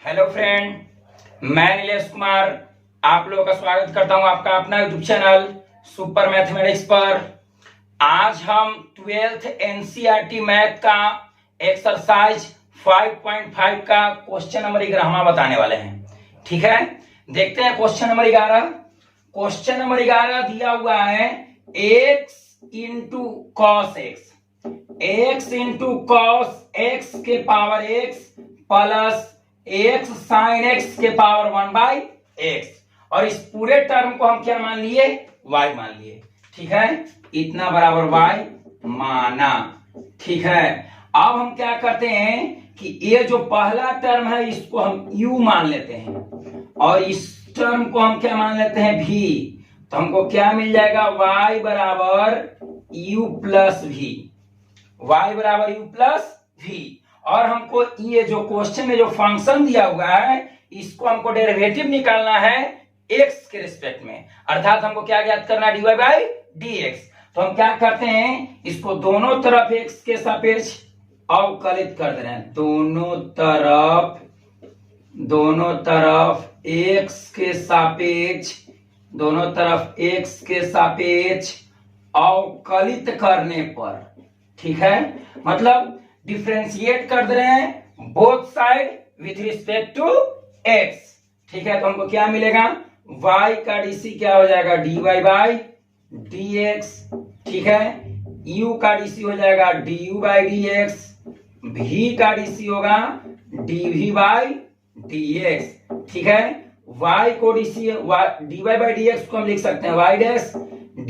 Hello friend, मैं नीलेश कुमार आप लोगों का स्वागत करता हूं आपका अपना यूट्यूब चैनल सुपर मैथमेटिक्स पर। आज हम 12th एनसीईआरटी मैथ का एक्सरसाइज 5.5 का क्वेश्चन नंबर 11 बताने वाले हैं। ठीक है, देखते हैं क्वेश्चन नंबर 11। क्वेश्चन नंबर 11 दिया हुआ है x into cos x into cos x के power x plus x sine x के पावर 1/x, और इस पूरे टर्म को हम क्या मान लिए, y मान लिए। ठीक है, इतना बराबर y माना। ठीक है, अब हम क्या करते हैं कि ये जो पहला टर्म है इसको हम u मान लेते हैं और इस टर्म को हम क्या मान लेते हैं v। तो हमको क्या मिल जाएगा, y बराबर u प्लस v, y बराबर u प्लस v। और हमको ये जो क्वेश्चन में जो फंक्शन दिया हुआ है इसको हमको डेरिवेटिव निकालना है x के रिस्पेक्ट में, अर्थात हमको क्या ज्ञात करना है, dy बाई dx। तो हम क्या करते हैं, इसको दोनों तरफ x के सापेक्ष अवकलित कर दे रहे हैं। दोनों तरफ x के सापेक्ष अवकलित करने पर, ठीक है, मतलब डिफरेंशिएट कर दे रहे हैं both side with respect to x। ठीक है, तो हमको क्या मिलेगा, y का dc क्या हो जाएगा, dy बाई dx। ठीक है, u का dc हो जाएगा du बाई dx, v का dc होगा dv बाई dx। ठीक है, y को dc dy बाई dx को हम लिख सकते हैं y dash,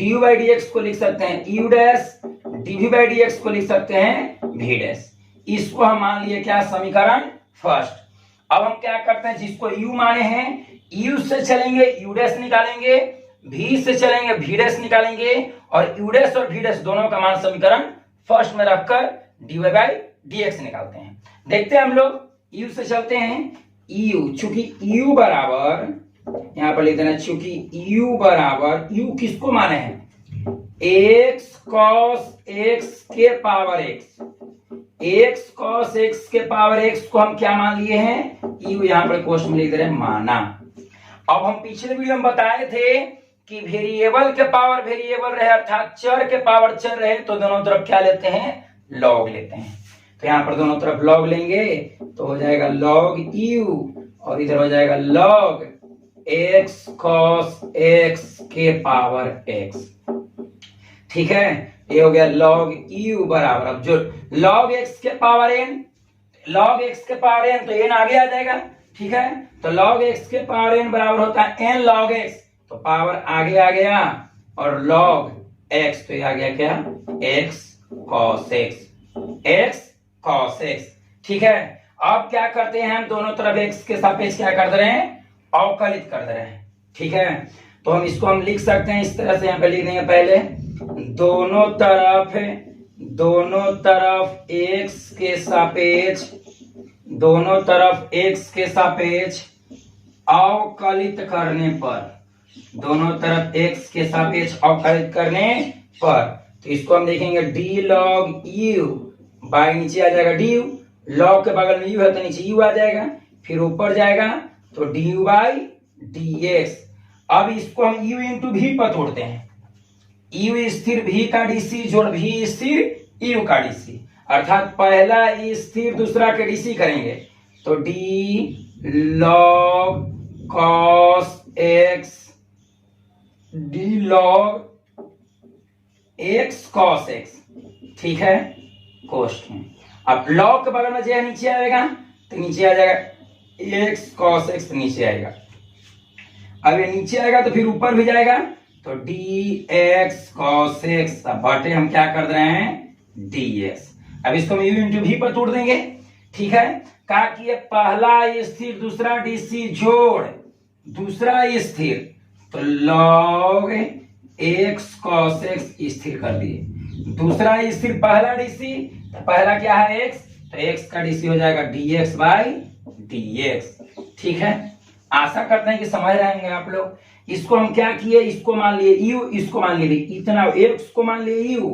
du by dx को लिख सकते हैं u dash, dv by dx को लिख सकते हैं v डैश। इसको हम मान लिए क्या, समीकरण फर्स्ट। अब हम क्या करते हैं, जिसको u माने हैं u से चलेंगे u डैश निकालेंगे, v से चलेंगे v डैश निकालेंगे, और u डैश और v डैश दोनों का मान समीकरण फर्स्ट में रखकर dy बाई dx निकालते हैं। देखते हैं हम लोग, u से चलते हैं। u चूंकि u बराबर, यहां पर लिख देना, चूंकि u बराबर, u किसको माने हैं, x cos x के पावर x cos x के पावर x को हम क्या मान लिए हैं, u यहां पर क्वेश्चन में लिख दे रहे हैं माना। अब हम पिछले वीडियो में बताए थे कि वेरिएबल के पावर वेरिएबल रहे, अर्थात चर के पावर चर रहे, तो दोनों तरफ क्या लेते हैं, लॉग लेते हैं। तो यहां पर दोनों तरफ लॉग लेंगे तो हो जाएगा log u, और इधर हो जाएगा log x cos x के पावर x। ठीक है, ये हो गया log u बराबर, अब जो log x के पावर n, तो n आगे आ जाएगा। ठीक है, तो log x के पावर n बराबर होता है n log x, तो पावर आगे आ गया, और log x तो ये आ गया क्या, x cos x। ठीक है, अब क्या करते हैं, हम दोनों तरफ x के सापेक्ष क्या कर दे रहे हैं, अवकलित कर दे रहे हैं। ठीक है, तो हम इसको हम लिख सकते हैं इस तरह से, यहां पे लिख देंगे पहले, दोनों तरफ x के सापेक्ष अवकलित करने पर, तो इसको हम देखेंगे d log u बाई, नीचे आ जाएगा du, log के बगल में u है तो नीचे u आ जाएगा, फिर ऊपर जाएगा तो du बाई dx। अब इसको हम u इंटू v पर तोड़ते हैं, u स्थिर v का dc जोड़ v स्थिर u का dc, अर्थात पहला स्थिर दूसरा के dc करेंगे, तो d log cos x, x cos x। ठीक है, कोष्ठ में, अब log के बगल में जो नीचे आएगा तो नीचे आ जाएगा x cos x, तो नीचे आएगा। अब ये नीचे आएगा तो फिर ऊपर भी जाएगा, तो dx cos x, अब बटे हम क्या कर रहे हैं, dx। अब इसको हम u इंटू v पर तोड़ देंगे। ठीक है, कहा कि ये पहला स्थिर दूसरा dc जोड़ दूसरा स्थिर, तो log x cos x स्थिर कर दिए, दूसरा स्थिर पहला dc, तो पहला क्या है x, तो x का dc हो जाएगा dx बाई dx। ठीक है, आशा करते हैं कि समझ रहे होंगे आप लोग। इसको हम क्या किए, इसको मान लिए u, इसको मान लिए v, इतना x को मान लिए u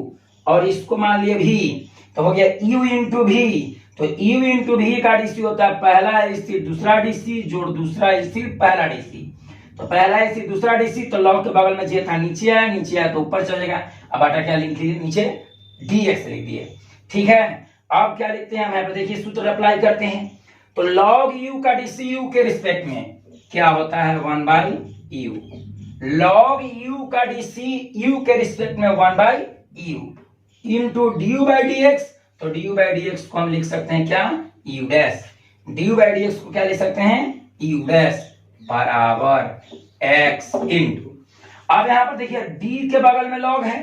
और इसको मान लिए v, तो हो गया u इंटू v। तो u इंटू भी का डीसी होता है पहला स्थिर दूसरा डीसी जोड़ दूसरा स्थिर पहला डीसी। तो पहला स्थिर दूसरा डीसी, तो लॉग के बगल में जे था नीचे आया तो ऊपर चलेगा। अब आटा क्या लिख दिए नीचे dx लिख दिए। ठीक है, अब क्या लिखते हैं हम यहाँ पे देखिए सूत्र अप्लाई करते हैं। तो log u का डीसी u के रिस्पेक्ट में क्या होता है 1/u। log u का डीसी u के रिस्पेक्ट में 1/u इंटू du/dx। तो du/dx को हम लिख सकते हैं क्या u डैश। du/dx को क्या लिख सकते हैं u डैश बराबर x इंटू, अब यहां पर देखिए d के बगल में log है,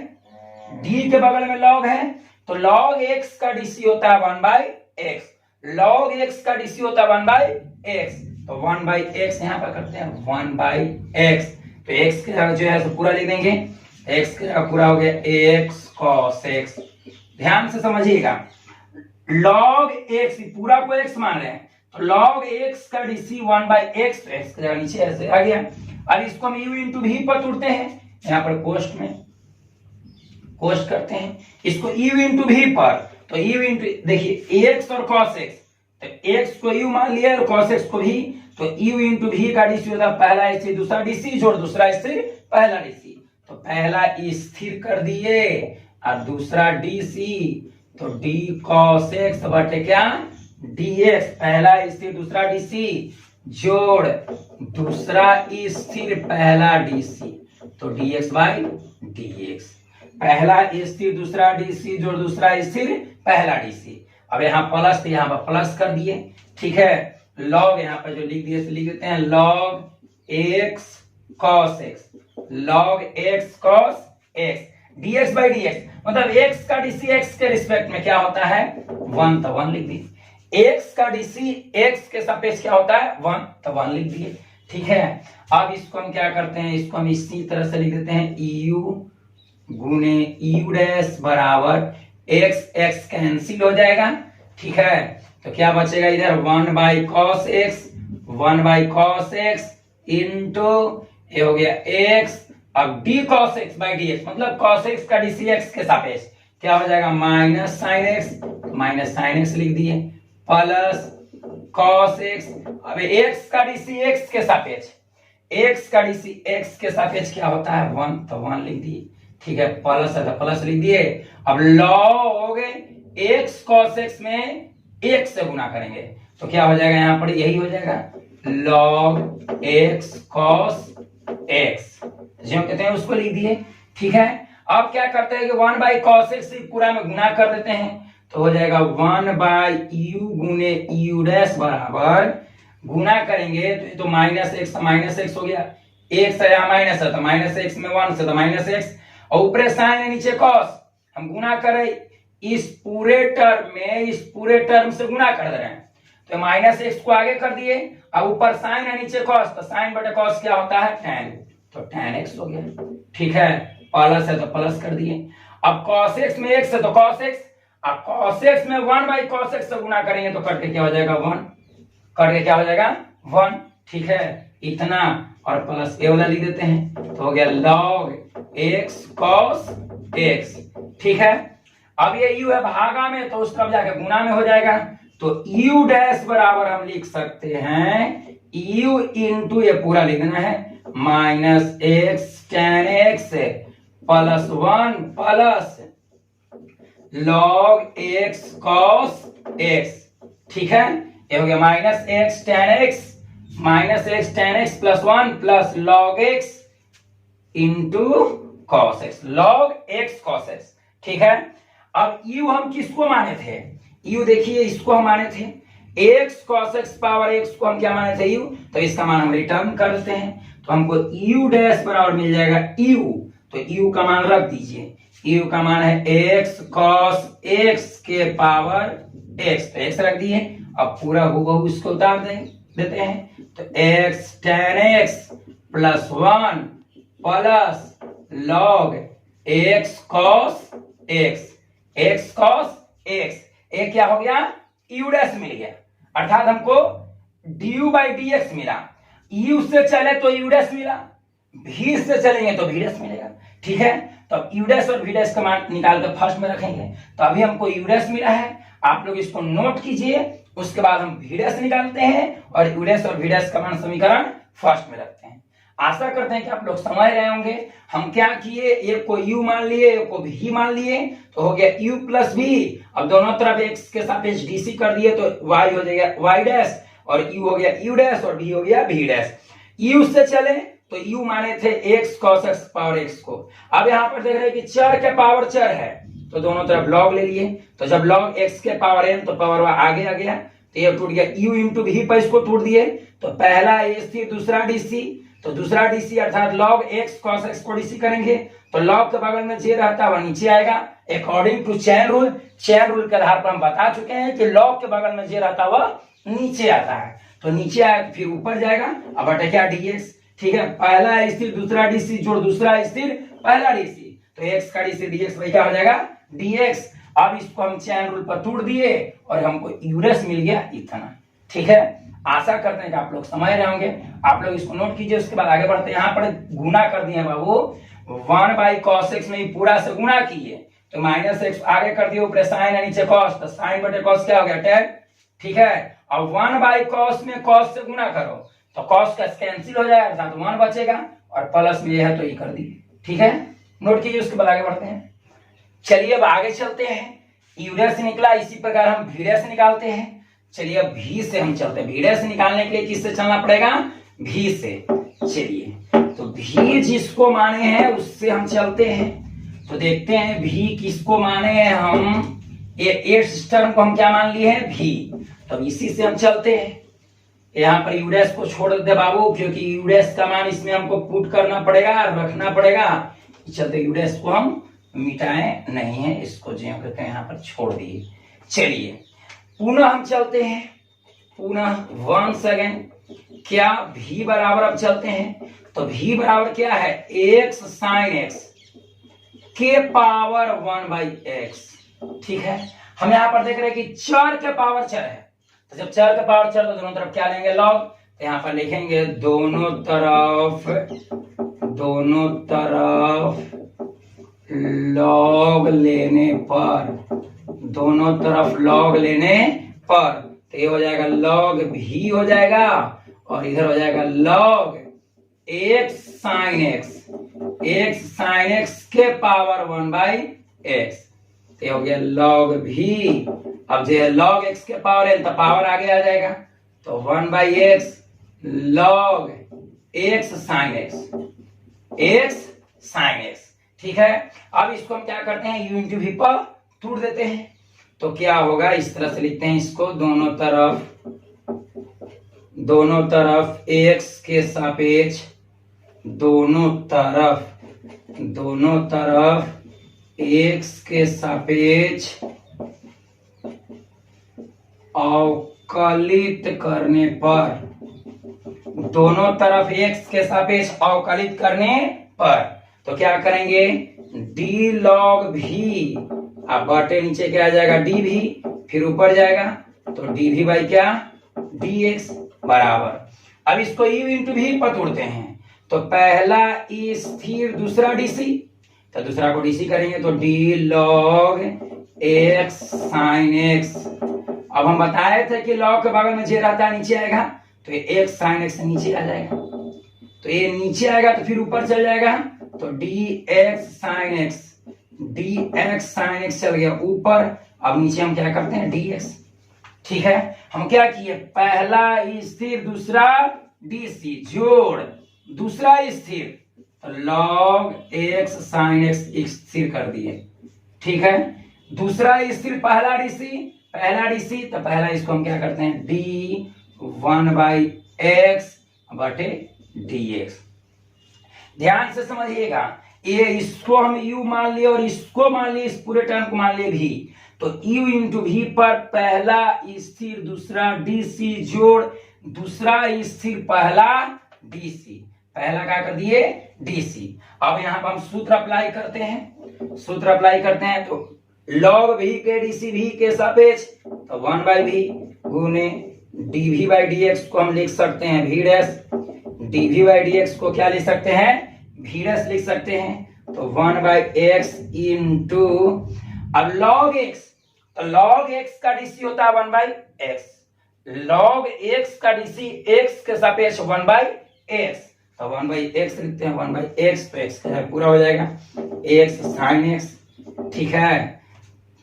d के बगल में log है, तो log x का डीसी होता है 1/x। log x का डीसी होता है 1/x, तो 1/x यहां पर करते हैं 1/x। तो x की जगह जो है तो पूरा लिख देंगे, x की जगह पूरा हो गया x cos x। ध्यान से समझिएगा, log x पूरा को x मान रहे हैं, तो log x का डीसी 1/x, तो x की जगह नीचे ऐसे आ गया। अब इसको हम u इंटू भी पर तोड़ते हैं, यहाँ पर कोष्ट में कोष्ट करते हैं इसको u इंटू भी पर। तो u इंटू देखिए x और cos x, तो x को u मान लिया और cos x को भी, तो u इंटू भी का डीसी होता है पहला स्थिर दूसरा डीसी जोड़ दूसरा स्थिर पहला डीसी। तो पहला स्थिर कर दिए और दूसरा डीसी, तो d cos x बटे क्या dx, पहला स्थिर दूसरा डीसी जोड़ दूसरा स्थिर पहला डीसी, तो dx/dx। पहला स्थिर दूसरा डीसी जोड़ दूसरा स्थिर पहला डीसी। अब यहाँ प्लस, यहाँ पर प्लस कर दिए। ठीक है, log यहाँ पर जो लिख दिए लिख देते हैं log x cos x, log x cos x dx/dx, मतलब x का डीसी x के रिस्पेक्ट में क्या होता है 1, तो 1 लिख दिए। x का डीसी x के सापेक्ष क्या होता है 1, तो 1 लिख दिए। ठीक है, अब इसको हम क्या करते हैं, इसको हम इसी तरह से लिख देते हैं u गुने u डैश बराबर x, x कैंसिल हो जाएगा। ठीक है, तो क्या बचेगा इधर 1/cos x, 1/cos x into ये हो गया x। अब d cos x/dx, मतलब cos x का डीसी x के सापेक्ष क्या हो जाएगा minus sine x, minus sine x लिख दिए प्लस cos x। अब x का डीसी x के सापेक्ष, x का डीसी x के सापेक्ष क्या होता है 1, तो 1 लिख दिए। ठीक है, प्लस है तो प्लस लिख दिए। अब log x cos x में x से गुना करेंगे तो क्या हो जाएगा, यहाँ पर यही हो जाएगा log x cos x, जो कहते हैं उसको लिख दिए। ठीक है, अब क्या करते हैं कि 1/cos x से पूरा में गुना कर देते हैं, तो हो जाएगा 1/u गुने u डैश बराबर, गुना करेंगे तो ये तो माइनस x हो गया, x है यहाँ माइनस है तो माइनस x में 1 से तो माइनस x, और ऊपर साइन है नीचे cos, हम गुना करें इस पूरे टर्म से गुना कर दे रहे हैं, तो माइनस x को आगे कर दिए, अब ऊपर साइन है नीचे cos, तो साइन बटे cos क्या होता है tan, तो tan x हो गया। ठीक है, प्लस है तो प्लस कर दिए। अब cos x में x है तो cos x, अब cos x में 1/cos x से गुना करेंगे तो करके क्या हो जाएगा 1, करके क्या हो जाएगा 1। ठीक है, इतना और प्लस ए वाला लिख देते हैं, तो हो गया log x cos x। ठीक है, अब ये u है भागा में, तो उस तरफ जाके गुना में हो जाएगा, तो u डैश बराबर हम लिख सकते हैं u इंटू ये पूरा लिखना है minus x tan x plus 1 plus log x cos x। ठीक है, ये हो गया minus x tan x plus 1 plus log x into cos x, log x cos x। ठीक है, अब u हम किसको माने थे, u देखिए इसको हम माने थे x cos x power x को हम क्या माने थे u, तो इसका मान हम रिटर्न कर देते हैं, तो हमको u डैश बराबर मिल जाएगा u, तो u का मान रख दीजिए, u का मान है x cos x के पावर x, तो x रख दिए। अब पूरा हूबहू इसको उतार देते हैं, तो x tan x plus 1 plus log x cos x, x cos x, एक क्या हो गया u डैश मिल गया, अर्थात हमको du/dx मिला, u से चले तो u डैश मिला, v से चलेंगे तो v डैश मिलेगा। ठीक है, तो अब u डैश और v डैश का मान निकाल कर फर्स्ट में रखेंगे, तो अभी हमको u डैश मिला है आप लोग इसको नोट कीजिए। उसके बाद हम v डैश निकालते हैं और u डैश और v डैश का मान समीकरण फर्स्ट में रखते हैं। आशा करते हैं कि आप लोग समझ रहे होंगे। हम क्या किए, एक को u मान लिए, एक को v मान लिए, तो हो गया u प्लस v। अब दोनों तरफ x के सापेक्ष dc कर दिए तो y हो जाएगा y डैश और u हो गया u डैश और v हो गया v डैश। u से चले तो u माने थे x cos x power x को। अब यहाँ पर देख रहे हैं कि चर के पावर चर है तो दोनों तरफ log ले लिए, तो जब log x के पावर n तो पावर आगे आ गया तो ये टूट गया u इंटू v पर इसको तोड़ दिए तो पहला a स्थिर दूसरा dc, तो दूसरा dc अर्थात log x cos x को dc करेंगे तो log के बगल में जे रहता है वह नीचे आएगा according to chain rule. Chain rule के आधार पर हम बता चुके हैं कि log के बगल में जे रहता है वह नीचे आता है, तो नीचे आया फिर ऊपर जाएगा। अब बटे क्या dx, ठीक है, पहला स्थिर दूसरा dc जोड़ दूसरा स्थिर पहला dc, तो x का dc dx वही क्या हो जाएगा dx। अब इसको हम चेन रूल पर तोड़ दिए और हमको यूरेस मिल गया इतना। ठीक है, आशा करते हैं कि आप लोग समझ रहे होंगे। आप लोग इसको नोट कीजिए। उसके बाद आगे बढ़ते हैं। यहाँ पर गुना कर दिए बाबू, 1 बाई cos x में पूरा से गुना किए तो माइनस x आगे कर दिए, ऊपर साइन है नीचे cos, तो साइन बटे cos क्या हो गया tan। ठीक है, अब 1 बाई cos में cos से गुना करो तो cos का कैंसिल हो जाएगा अर्थात 1 बचेगा और प्लस में ये है तो ये कर दिए। ठीक है, नोट कीजिए। उसके बाद आगे बढ़ते हैं। चलिए अब आगे चलते हैं। u डैश से निकला, इसी प्रकार हम v डैश से निकालते हैं। चलिए अब v से हम चलते हैं। v डैश से निकालने के लिए किससे चलना पड़ेगा, v से। चलिए तो v जिसको माने हैं उससे हम चलते हैं, तो देखते हैं v किसको माने हैं हम। इस टर्म को हम क्या मान लिए हैं v, तब इसी से हम चलते हैं। यहाँ पर u डैश को छोड़ दे बाबू, क्योंकि u डैश का मान इसमें हमको पुट करना पड़ेगा, रखना पड़ेगा। चलते u डैश को हम मिटाए नहीं है, इसको जो करके यहाँ पर छोड़ दिए। चलिए पुनः हम चलते हैं, पुनः 1 सेकेंड। क्या v बराबर अब चलते हैं तो v बराबर क्या है x साइन x के पावर 1 बाई x। ठीक है, हम यहाँ पर देख रहे हैं कि चर के पावर चर है, तो जब चर के पावर चर तो दोनों तरफ क्या लेंगे log, तो यहाँ पर लिखेंगे दोनों तरफ लॉग लेने पर, दोनों तरफ लॉग लेने पर, तो ये हो जाएगा log v हो जाएगा और इधर हो जाएगा log x साइन x के पावर 1 बाई x, तो ये हो गया log v। अब जो है log x के पावर है तो पावर आगे आ जाएगा, तो 1 by x log x sine x। ठीक है, अब इसको हम क्या करते हैं u इंटू v पर तोड़ देते हैं, तो क्या होगा इस तरह से लिखते हैं इसको, दोनों तरफ x के सापेक्ष, दोनों तरफ x के सापेक्ष अवकलित करने पर, दोनों तरफ x के सापेक्ष अवकलित करने पर, तो क्या करेंगे d log v, अब बटे नीचे क्या आ जाएगा dv, फिर ऊपर जाएगा तो dv बाई क्या dx बराबर। अब इसको u इंटू v पर तोड़ते हैं, तो पहला e स्थिर दूसरा dc, तो दूसरा को dc करेंगे तो d log x sine x। अब हम बताए थे कि log के बगल में जे रहता है नीचे आएगा, तो ये x साइन x नीचे आ जाएगा, तो ये नीचे आएगा तो फिर ऊपर चल जाएगा तो dx साइन x चल गया ऊपर। अब नीचे हम क्या करते हैं dx। ठीक है, हम क्या किए, पहला स्थिर दूसरा dc जोड़ दूसरा स्थिर, तो log x साइन x स्थिर कर दिए। ठीक है, दूसरा स्थिर पहला dc, तो पहला इसको हम क्या करते हैं d1 बाई x बटे dx। ध्यान से समझिएगा, ये इसको हम u मान लिए और इसको मान लिए, इस पूरे टर्म को मान लिए v, तो u इंटू v पर पहला स्थिर दूसरा dc जोड़ दूसरा स्थिर पहला dc, पहला क्या कर दिए dc। अब यहाँ पर हम सूत्र अप्लाई करते हैं, तो log v के dc v के सापेक्ष, तो 1 बाई v गुने dv बाई dx को हम लिख सकते हैं v dash, dv by dx को क्या लिख सकते हैं v डैश लिख सकते हैं, तो 1 बाई x इंटू, अब log x तो log x का डीसी होता है 1/x, log x का डीसी x के सापेक्ष 1/x, तो 1/x लिखते हैं, 1/x, तो x का पूरा हो जाएगा x sin x, ठीक है,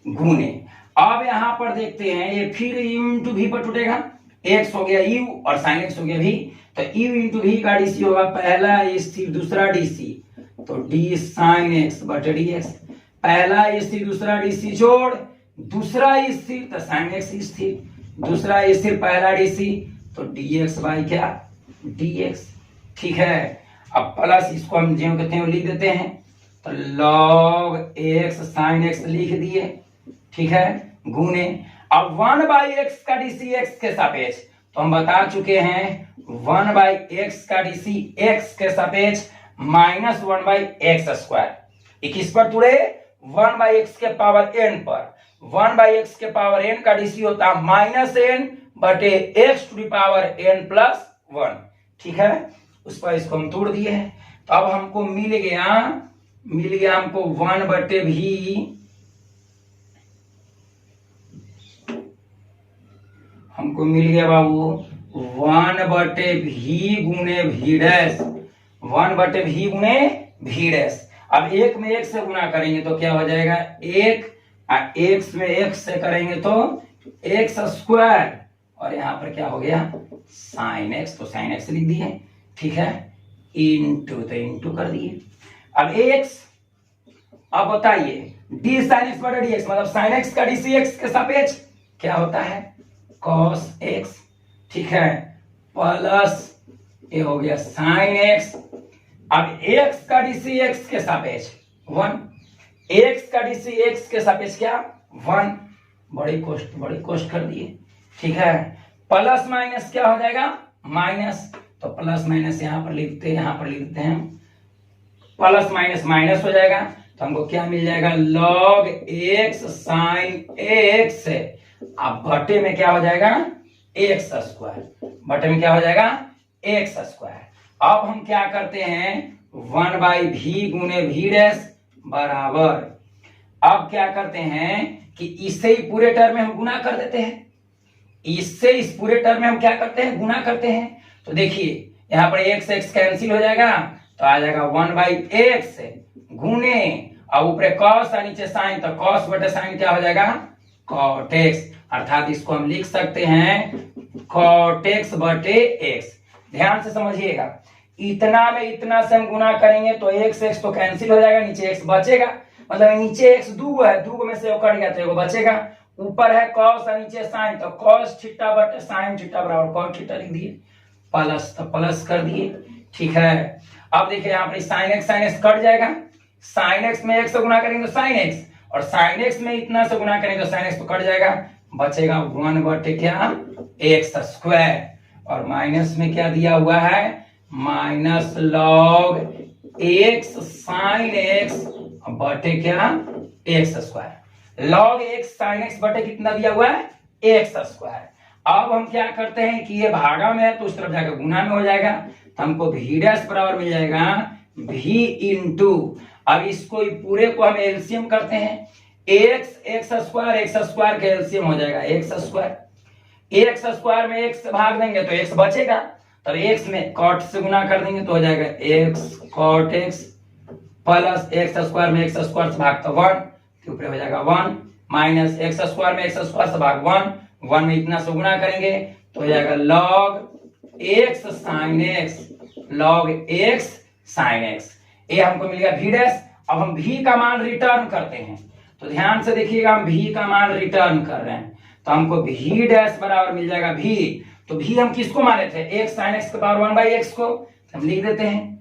गुने। अब यहां पर देखते हैं ये फिर u इंटू v पर टूटेगा, x हो गया u और sin x हो गया v, तो u इंटू v का डीसी होगा पहला स्थिर दूसरा डीसी, तो d sin x बटे dx, पहला स्थिर दूसरा डीसी जोड़ दूसरा स्थिर तो sin x स्थिर, दूसरा स्थिर पहला डीसी, तो dx बाई क्या dx, ठीक है। अब प्लस इसको हम जो कहते हैं वो लिख देते हैं, तो log x sin x लिख दिए, ठीक है, गुने। अब 1/x का डीसी x के सापेक्ष, तो हम बता चुके हैं 1/x का डीसी x के सापेक्ष माइनस 1/x², किस पर तुड़े 1/x के पावर n पर, 1/x के पावर n का डीसी होता -n बटे x to the power n plus 1, ठीक है। उस पर इसको हम तोड़ दिए हैं, तो अब हमको मिल गया हमको 1/v, हमको मिल गया बाबू 1/v गुने v डैश, 1/v गुने v डैश। अब एक में एक से गुना करेंगे तो क्या हो जाएगा एक, x में x से करेंगे तो x², और यहाँ पर क्या हो गया sin x, तो sin x लिख दिए, ठीक है, इंटू तो इंटू कर दिए। अब x, अब बताइए d sin x बटा dx, मतलब sin x का dc x के सापेक्ष क्या होता है cos x, ठीक है, प्लस ये हो गया sin x। अब x का dc x के सापेक्ष 1, x का dc x के सापेक्ष क्या 1, बड़ी कोष्ट कर दिए, ठीक है, प्लस माइनस क्या हो जाएगा माइनस, तो प्लस माइनस यहाँ पर लिखते हैं, प्लस माइनस माइनस हो जाएगा, तो हमको क्या मिल जाएगा log x sin x, अब बटे में क्या हो जाएगा x², बटे में क्या हो जाएगा x²। अब हम क्या करते हैं 1/v गुने v डैश बराबर, अब क्या करते हैं कि इससे ही पूरे टर्म में हम गुना कर देते हैं, इससे इस पूरे टर्म में हम क्या करते हैं गुना करते हैं, तो देखिए यहाँ पर x x कैंसिल हो जाएगा, तो आ जाएगा 1/x गुने, अब ऊपर cos और नीचे sin, तो cos बटे sin क्या हो जाएगा cot x, अर्थात इसको हम लिख सकते हैं cot x बटे x। ध्यान से समझिएगा, इतना में इतना से हम गुना करेंगे तो x x तो कैंसिल हो जाएगा, नीचे x बचेगा, मतलब नीचे x दूगो है, दूगो में से वो कट गया तो एगो बचेगा, ऊपर है cos और नीचे sin, तो cos थीटा बटे sin थीटा बराबर cot थीटा लिख दिए, प्लस तो प्लस कर दिए, ठीक है। अब देखिए यहाँ पर sin x कट जाएगा, sin x में 1 से गुना करेंगे तो sin x, और sin x में इतना से गुना करेंगे तो sin x तो कट जाएगा, बचेगा 1 बटे क्या x², और माइनस में क्या दिया हुआ है minus log x sin x बटे क्या x², log x sin x बटे कितना दिया हुआ है x²। अब हम क्या करते हैं कि ये भागा में है तो उस तरफ जाकर गुना में हो जाएगा, तो हमको v डैश बराबर मिल जाएगा v इंटू, अब इसको पूरे को हम एलसीएम करते हैं, x² के एलसीएम हो जाएगा x² में x से भाग देंगे तो x बचेगा, तब x में cot से गुना कर देंगे तो हो जाएगा x cot x plus x² में x² से भाग तो 1 के ऊपर हो जाएगा 1, माइनस x² में x² से भाग 1 में इतना से गुना करेंगे तो हो जाएगा log x sin x, log x sin x, ये हमको मिल गया v डैश। अब हम v का मान रिटर्न करते हैं, तो ध्यान से देखिएगा हम v का मान रिटर्न कर रहे हैं, तो हमको v डैश बराबर मिल जाएगा v, तो v हम किसको माने थे x sin x के पावर 1/x को, तो हम लिख देते हैं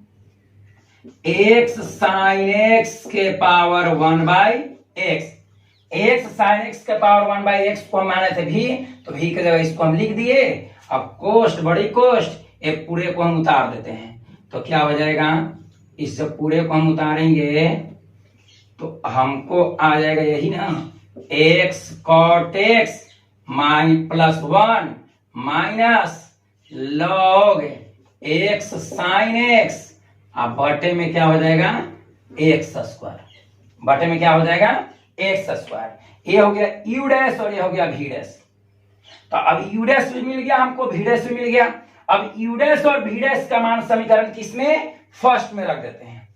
x sin x के power 1/x, x sin x के पावर 1/x को हम माने थे v, तो v की जगह इसको हम लिख दिए। अब कोष्ट बड़ी कोष्ट एक पूरे को हम उतार देते हैं, तो क्या हो जाएगा इस पूरे को हम उतारेंगे तो हमको आ जाएगा यही ना x cot x plus 1 minus log x sin x, अब बटे में क्या हो जाएगा x², बटे में क्या हो जाएगा एक्स स्क्वायर। ये हो गया यू डैश और ये हो गया वी डैश। तो अब यू डैश भी मिल गया हमको, वी डैश भी मिल गया। अब यू डैश और वी डैश का मान समीकरण किसमें, फर्स्ट में रख देते हैं।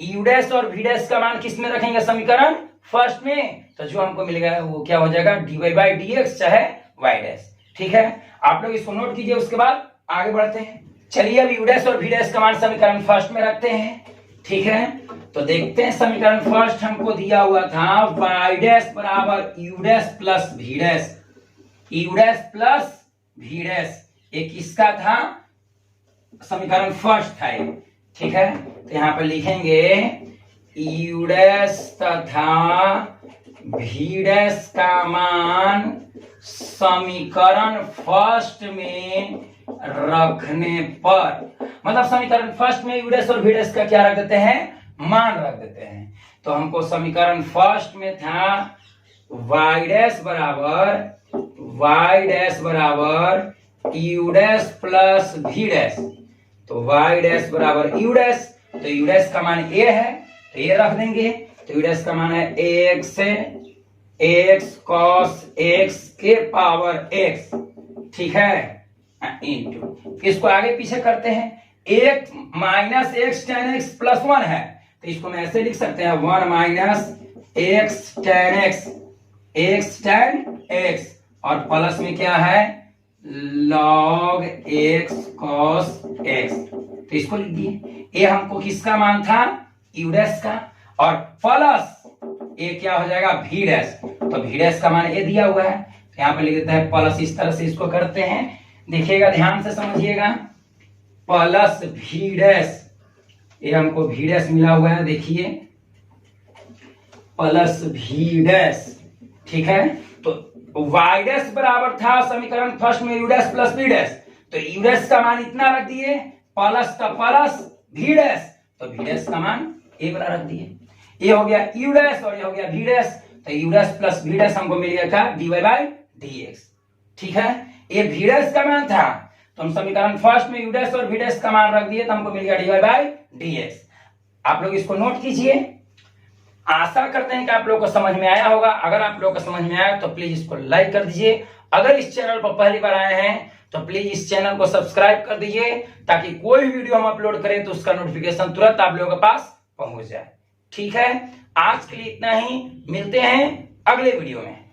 यू डैश और वी डैश का मान किस में रखेंगे, समीकरण फर्स्ट में। तो जो हमको मिलेगा वो क्या हो जाएगा, dy बाई डी एक्स चाहे y डैश। ठीक है, आप लोग इसको नोट कीजिए, उसके बाद आगे बढ़ते हैं। चलिए अब यू डैश और वी डैश का मान समीकरण फर्स्ट में रखते हैं। ठीक है, तो देखते हैं समीकरण फर्स्ट हमको दिया हुआ था y डैश बराबर u dash plus v dash. U dash plus v dash ये किसका था, समीकरण फर्स्ट था ये। ठीक है, तो यहां पर लिखेंगे यू डैश तथा वी डैश का मान समीकरण फर्स्ट में रखने पर, मतलब समीकरण फर्स्ट में यू डैश और वी डैश का क्या रख देते हैं, मान रख देते हैं। तो हमको समीकरण फर्स्ट में था y डैश बराबर u dash plus v dash. तो y डैश बराबर यू डैश, तो यू डैश का मान a है तो ये रख देंगे। तो यू डैश का मान है x cos x के पावर x। ठीक है, इंटू इसको आगे पीछे करते हैं, एक minus x ten x plus 1 है तो इसको मैं ऐसे लिख सकते हैं 1 माइनस एक्स टेन एक्स और प्लस में क्या है log x cos x। तो इसको लिख दिए, ये हमको किसका मान था, यू डैश का, और प्लस ये क्या हो जाएगा वी डैश। तो वी डैश का मान ये दिया हुआ है तो यहाँ पे लिख देते हैं प्लस, इस तरह से इसको करते हैं, देखिएगा ध्यान से समझिएगा, प्लस वी डैश, ये हमको वी डैश मिला हुआ है, देखिए प्लस वी डैश। ठीक है, तो y डैश बराबर था समीकरण फर्स्ट में u dash plus v dash, तो यू डैश का मान इतना रख दिए, प्लस का प्लस वी डैश, तो वी डैश का मान ए वाला रख दिए। ये हो गया यू डैश और ये हो गया वी डैश, तो u dash plus v dash हमको मिल गया था dy बाई डी एक्स। ठीक है, ये वी डैश का मान था तो हम समीकरण फर्स्ट में यू डैश और वी डैश का मान रख दिए तो हमको मिल गया dy बाई डी एक्स। आप लोग इसको नोट कीजिए, आशा करते हैं कि आप लोगों को समझ में आया होगा। अगर आप लोगों को समझ में आया तो प्लीज इसको लाइक कर दीजिए। अगर इस चैनल पर पहली बार आए हैं तो प्लीज इस चैनल को सब्सक्राइब कर दीजिए ताकि कोई वीडियो हम अपलोड करें तो उसका नोटिफिकेशन तुरंत आप लोगों के पास पहुंच जाए। ठीक है, आज के लिए इतना ही, मिलते हैं अगले वीडियो में।